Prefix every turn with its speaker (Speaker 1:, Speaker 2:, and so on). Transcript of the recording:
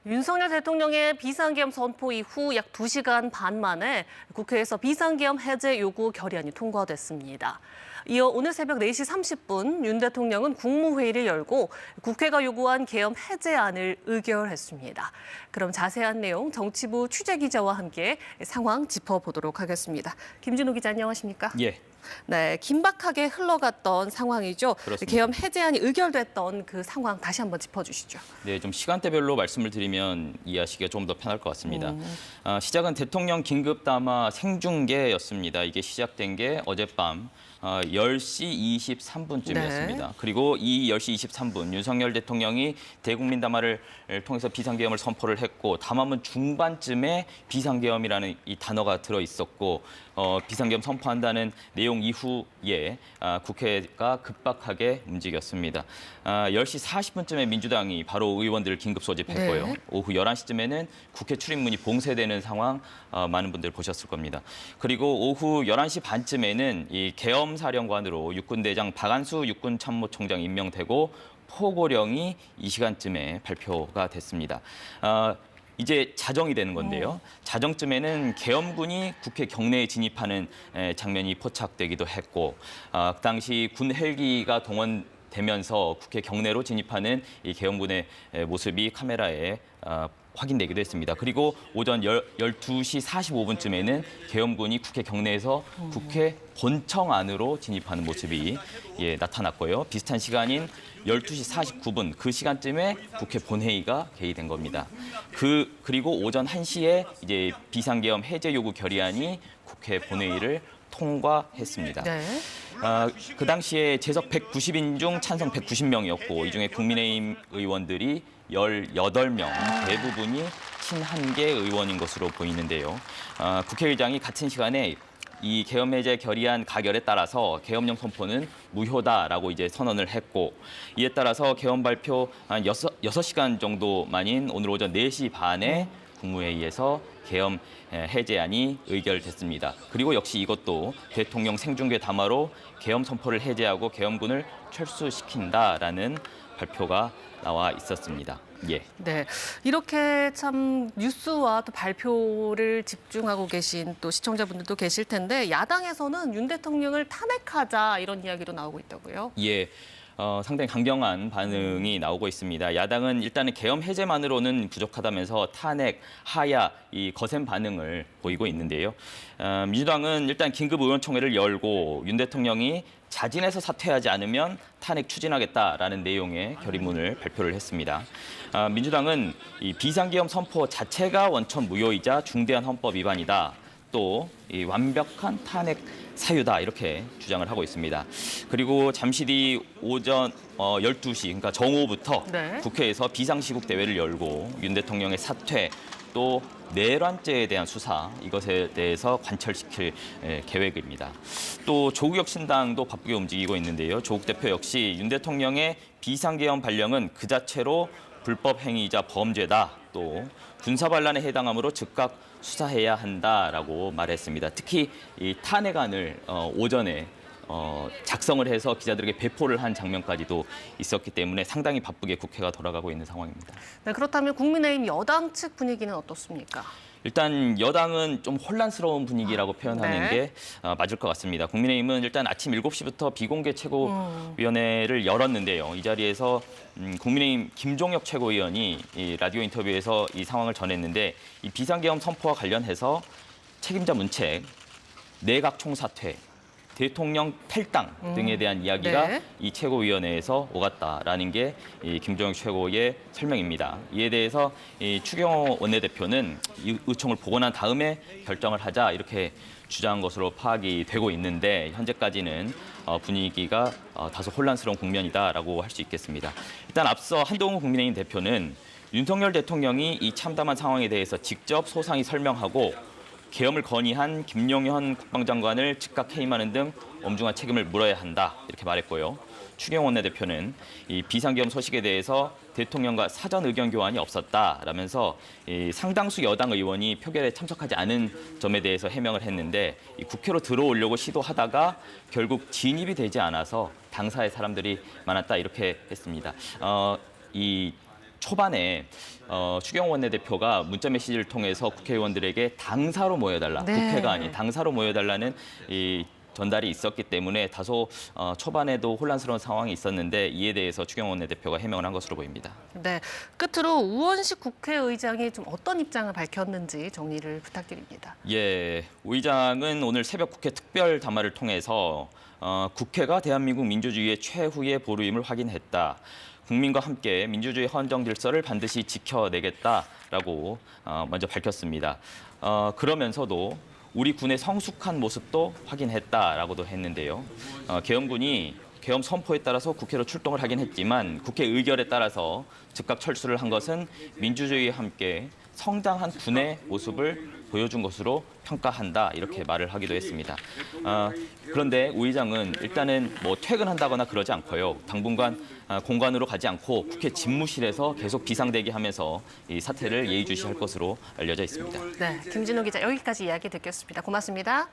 Speaker 1: 윤석열 대통령의 비상계엄 선포 이후 약 2시간 반 만에 국회에서 비상계엄 해제 요구 결의안이 통과됐습니다. 이어 오늘 새벽 4시 30분 윤 대통령은 국무회의를 열고 국회가 요구한 계엄 해제안을 의결했습니다. 그럼 자세한 내용 정치부 취재기자와 함께 상황 짚어보도록 하겠습니다. 김진우 기자 안녕하십니까?
Speaker 2: 예.
Speaker 1: 네, 긴박하게 흘러갔던 상황이죠.
Speaker 2: 그렇습니다.
Speaker 1: 계엄 해제안이 의결됐던 그 상황 다시 한번 짚어주시죠.
Speaker 2: 네, 좀 시간대별로 말씀을 드리면 이해하시기가 좀 더 편할 것 같습니다. 시작은 대통령 긴급 담화 생중계였습니다. 이게 시작된 게 어젯밤 10시 23분쯤이었습니다.
Speaker 1: 네.
Speaker 2: 그리고 이 10시 23분 윤석열 대통령이 대국민 담화를 통해서 비상계엄을 선포를 했고 담화문 중반쯤에 비상계엄이라는 이 단어가 들어있었고 비상계엄 선포한다는 내용 이후에 국회가 급박하게 움직였습니다. 10시 40분쯤에 민주당이 바로 의원들을 긴급 소집했고요.
Speaker 1: 네.
Speaker 2: 오후 11시쯤에는 국회 출입문이 봉쇄되는 상황 많은 분들 보셨을 겁니다. 그리고 오후 11시 반쯤에는 이 계엄 사령관으로 육군대장 박안수 육군참모총장 임명되고 포고령이 이 시간쯤에 발표가 됐습니다. 이제 자정이 되는 건데요. 자정쯤에는 계엄군이 국회 경내에 진입하는 장면이 포착되기도 했고 그 당시 군 헬기가 동원되면서 국회 경내로 진입하는 이 계엄군의 모습이 카메라에 확인되기도 했습니다. 그리고 오전 12시 45분쯤에는 계엄군이 국회 경내에서 국회 본청 안으로 진입하는 모습이 나타났고요. 비슷한 시간인 12시 49분 그 시간쯤에 국회 본회의가 개의된 겁니다. 그리고 오전 1시에 이제 비상계엄 해제 요구 결의안이 국회 본회의를 통과했습니다.
Speaker 1: 네.
Speaker 2: 그 당시에 재석 190인 중 찬성 190명이었고 이 중에 국민의힘 의원들이 18명, 대부분이 친한계 의원인 것으로 보이는데요. 국회의장이 같은 시간에 이 계엄 해제 결의안 가결에 따라서 계엄령 선포는 무효다라고 이제 선언을 했고 이에 따라서 계엄 발표 한 6시간 정도 만인 오늘 오전 4시 반에 국무회의에서 계엄 해제안이 의결됐습니다. 그리고 역시 이것도 대통령 생중계 담화로 계엄 선포를 해제하고 계엄군을 철수시킨다라는 발표가 나와 있었습니다. 예.
Speaker 1: 네, 이렇게 참 뉴스와 또 발표를 집중하고 계신 또 시청자분들도 계실 텐데 야당에서는 윤 대통령을 탄핵하자 이런 이야기도 나오고 있다고요?
Speaker 2: 예. 상당히 강경한 반응이 나오고 있습니다. 야당은 일단은 계엄 해제만으로는 부족하다면서 탄핵, 하야, 이 거센 반응을 보이고 있는데요. 민주당은 일단 긴급 의원총회를 열고 윤 대통령이 자진해서 사퇴하지 않으면 탄핵 추진하겠다라는 내용의 결의문을 발표를 했습니다. 민주당은 이 비상계엄 선포 자체가 원천 무효이자 중대한 헌법 위반이다. 또 이 완벽한 탄핵 사유다 이렇게 주장을 하고 있습니다. 그리고 잠시 뒤 오전 12시 그러니까 정오부터
Speaker 1: 네.
Speaker 2: 국회에서 비상시국 대회를 열고 윤 대통령의 사퇴 또 내란죄에 대한 수사 이것에 대해서 관철시킬 계획입니다. 또 조국 신당도 바쁘게 움직이고 있는데요. 조국 대표 역시 윤 대통령의 비상계엄 발령은 그 자체로 불법 행위이자 범죄다. 또 군사반란에 해당하므로 즉각 수사해야 한다라고 말했습니다. 특히 이 탄핵안을 오전에 작성을 해서 기자들에게 배포를 한 장면까지도 있었기 때문에 상당히 바쁘게 국회가 돌아가고 있는 상황입니다.
Speaker 1: 네, 그렇다면 국민의힘 여당 측 분위기는 어떻습니까?
Speaker 2: 일단 여당은 좀 혼란스러운 분위기라고 표현하는
Speaker 1: 네.
Speaker 2: 게 맞을 것 같습니다. 국민의힘은 일단 아침 7시부터 비공개 최고위원회를 열었는데요. 이 자리에서 국민의힘 김종혁 최고위원이 이 라디오 인터뷰에서 이 상황을 전했는데 이 비상계엄 선포와 관련해서 책임자 문책, 내각 총사퇴, 대통령 탈당 등에 대한 이야기가
Speaker 1: 네.
Speaker 2: 이 최고위원회에서 오갔다라는 게 이 김종혁 최고의 설명입니다. 이에 대해서 이 추경호 원내대표는 이 의총을 보고 난 다음에 결정을 하자 이렇게 주장한 것으로 파악이 되고 있는데 현재까지는 분위기가 다소 혼란스러운 국면이다라고 할 수 있겠습니다. 일단 앞서 한동훈 국민의힘 대표는 윤석열 대통령이 이 참담한 상황에 대해서 직접 소상히 설명하고 계엄을 건의한 김용현 국방장관을 즉각 해임하는 등 엄중한 책임을 물어야 한다 이렇게 말했고요. 추경호 원내대표는 이 비상계엄 소식에 대해서 대통령과 사전 의견 교환이 없었다라면서 이 상당수 여당 의원이 표결에 참석하지 않은 점에 대해서 해명을 했는데 이 국회로 들어오려고 시도하다가 결국 진입이 되지 않아서 당사의 사람들이 많았다 이렇게 했습니다. 이 초반에 추경호 원내대표가 문자 메시지를 통해서 국회의원들에게 당사로 모여달라,
Speaker 1: 네.
Speaker 2: 국회가 아닌 당사로 모여달라는 이 전달이 있었기 때문에 다소 초반에도 혼란스러운 상황이 있었는데 이에 대해서 추경호 원내대표가 해명을 한 것으로 보입니다.
Speaker 1: 네, 끝으로 우원식 국회의장이 좀 어떤 입장을 밝혔는지 정리를 부탁드립니다.
Speaker 2: 예, 우 의장은 오늘 새벽 국회 특별 담화를 통해서 국회가 대한민국 민주주의의 최후의 보루임을 확인했다. 국민과 함께 민주주의 헌정 질서를 반드시 지켜내겠다라고 먼저 밝혔습니다. 그러면서도 우리 군의 성숙한 모습도 확인했다라고도 했는데요. 계엄군이 계엄 선포에 따라서 국회로 출동을 하긴 했지만 국회 의결에 따라서 즉각 철수를 한 것은 민주주의와 함께 성장한 군의 모습을 보여준 것으로 평가한다 이렇게 말을 하기도 했습니다. 그런데 우 의장은 일단은 뭐 퇴근한다거나 그러지 않고요. 당분간 공관으로 가지 않고 국회 집무실에서 계속 비상대기하면서 이 사태를 예의주시할 것으로 알려져 있습니다.
Speaker 1: 네, 김진우 기자 여기까지 이야기 듣겠습니다. 고맙습니다.